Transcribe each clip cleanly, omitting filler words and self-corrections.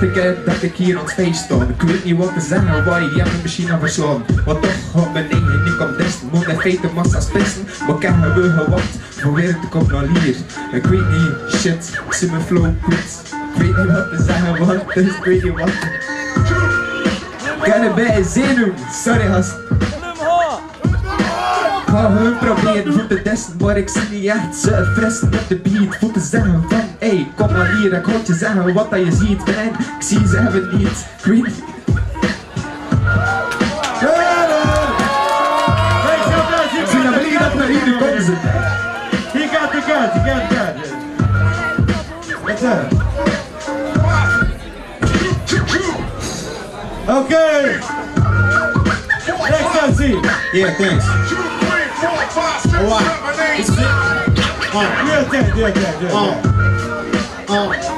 eerste keer dat ik hier op het feest stond. Ik weet niet wat te zeggen, waar je me misschien aan verslaan. Want toch gaat mijn eigen niet om desten. Moet in feite massa's pissen, maar ik heb wel gewacht voor weer te komen naar hier. Ik weet niet, shit, ik zie mijn flow kwijt. Ik weet niet wat te zeggen, want dus ik weet niet wat. Ik kan erbij zenuw, sorry gast. Ik ga hun proberen voor te testen, maar ik zie niet echt ze fressen op de beat. Voor te zeggen van, hey, kom maar hier, ik ga je zeggen wat dat je ziet. En ik zie ze hebben niet, ik weet niet. Ik zie dat ben dat naar hier komen ze. He got the guns, he got the guns. What's that? Okay. Next MC. Yeah, thanks. Alright. This is it.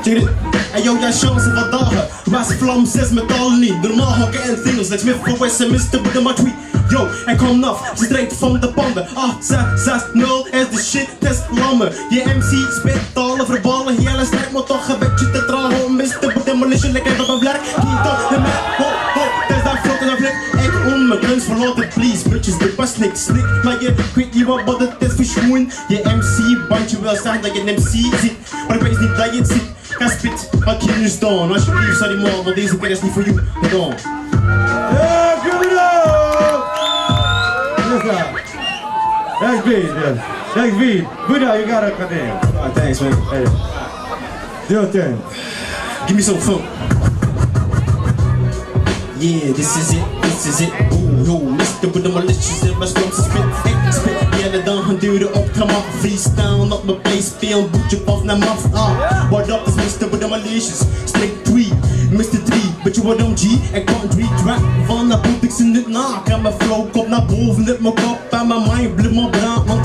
Check it. En yo, jij chance van dagen. Waar ze vlam 6 met al niet. Normaal hokken en singles. Like Smith voor West en Mr. with my tweet. Yo, en kom af, ze drinkt van de panden. 8-6-6-0 is de shit, het is lammen. Je MC spit talen, verballen, hele sterk, maar toch een beetje te traag. Om Mr. with demolition, lekker op een vlerk. Niet op de map, ho, ho, het is dat vlot en dat flip. Ik om mijn kunst verlaten, please, bitches, de pas niks slik. Maar je weet niet wat het is voor schoen. Je MC, bandje wil zeggen dat je een MC ziet. Maar ik weet niet dat je het ziet. Ga spit, had je nu staan. Alsjeblieft, sorry man, want deze keer is niet voor jou. Gedaan. Next beat, yes. Next beat. Buddha, you got a name. Alright, thanks man. Hey. Do your thing. Give me some funk. Yeah, this is it. Ooh, yo, Mr. with the malicious in my strong spit. Spit, yeah, dan gaan duren op de map. Freestyle op mijn place, speel boetje af naar maf. What up is Mr. with the malicious. Strict 3, Mr. 3. But you what I'm G, ik kan 3 track van de boot, ik zin dit na. Ik heb mijn flow, kop naar boven, dit mijn kop en mijn mind, blijf maar brand, want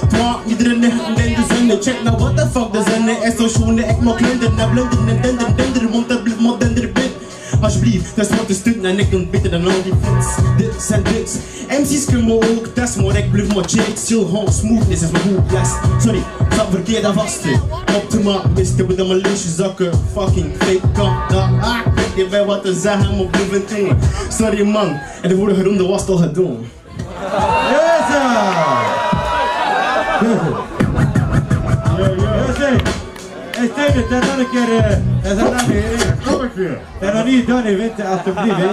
twa, iedereen in de zin. Check nou what the fuck de zin is zo schoon, ik mag klinder, naar blinder, en dender, want dat blijft maar dender bit. Alsjeblieft, dat is wat de stunt en ik kan beter dan al die fits. Dit zijn dit. MC's kunnen ook testen, maar ik blijf maar chill, gewoon smoothness is mijn goed, yes. Sorry, ik zat verkeerd aan vasten. Op te maken, Mr. with the malicious zakken, fucking fake kant. Ik weet niet bij wat te zeggen, maar blijf het doen. Sorry man, en de vorige ronde was het al gedaan. Yes, sir! Hey, Steven, dat is nog een keer, dat is nog een dat is nog niet gedaan, je wint alsjeblieft, hè.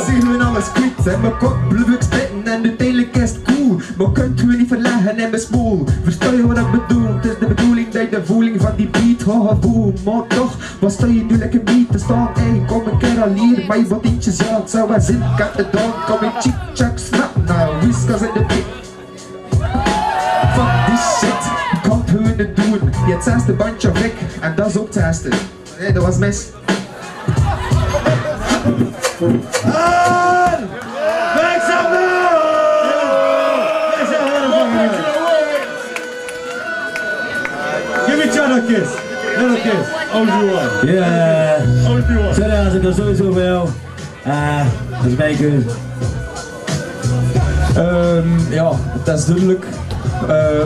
Zien we alles kwijt en mijn kop blijf spitten en uiteindelijk is het cool. Maar kunt u niet verleggen in mijn spoel. Versta je wat ik bedoel? Het is de bedoeling dat je de voeling van die beat gaat voelen. Maar toch, wat sta je nu lekker beat te staan? Ey, kom een keer al hier, maar je botientjes, ja, het zou wel zin. Ik heb het dan, kom in chick-chak, snap nou, whiskers in de beat. Fuck this shit, ik kan het hun niet doen. Je hebt 6e bandje of ik, en dat is ook het 6e. Nee, dat was mis. Make some noise! Give each other a kiss. Little kiss. Only one. Yeah. Only one. Sorry als ik er sowieso bij jou. Dat is mijn keuze. Ja, het is duidelijk.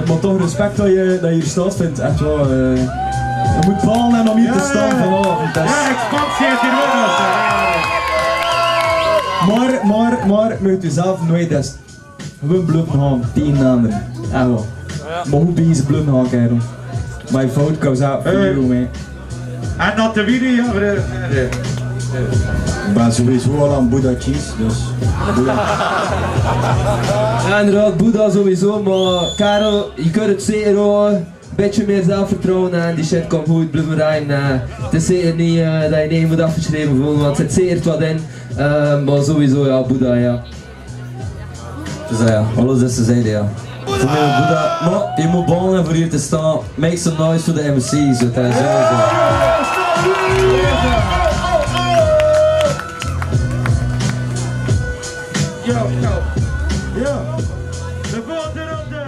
Maar toch respect dat je hier staat vindt. Echt wel. Je moet ballen en om hier te staan vanavond. Ja, expansie heeft hier ook nog. Maar moet u zelf nooit eens gewoon bluffen gaan tegen anderen. Echt wel. Maar hoe ben je ze bluffen gaan, kerel? My vote goes out for you, man. En dat de video, Ik ben sowieso al aan Buddha cheese, dus Buddha. Ja, inderdaad, Buddha sowieso, maar Karel, je kunt het zeker horen. Een beetje meer zelfvertrouwen en die shit komt goed, blijf maar rijden. Het is zeker niet dat je nee moet afgeschreven voelen, want er zit zeker wat in. Maar sowieso, ja, Buddha, ja. Dus ja, alles is te zeggen, ja. Voor mij Buddha, maar je moet ballen voor hier te staan. Make some noise voor de MC's, dat is sowieso. Yo, de volgende ronde.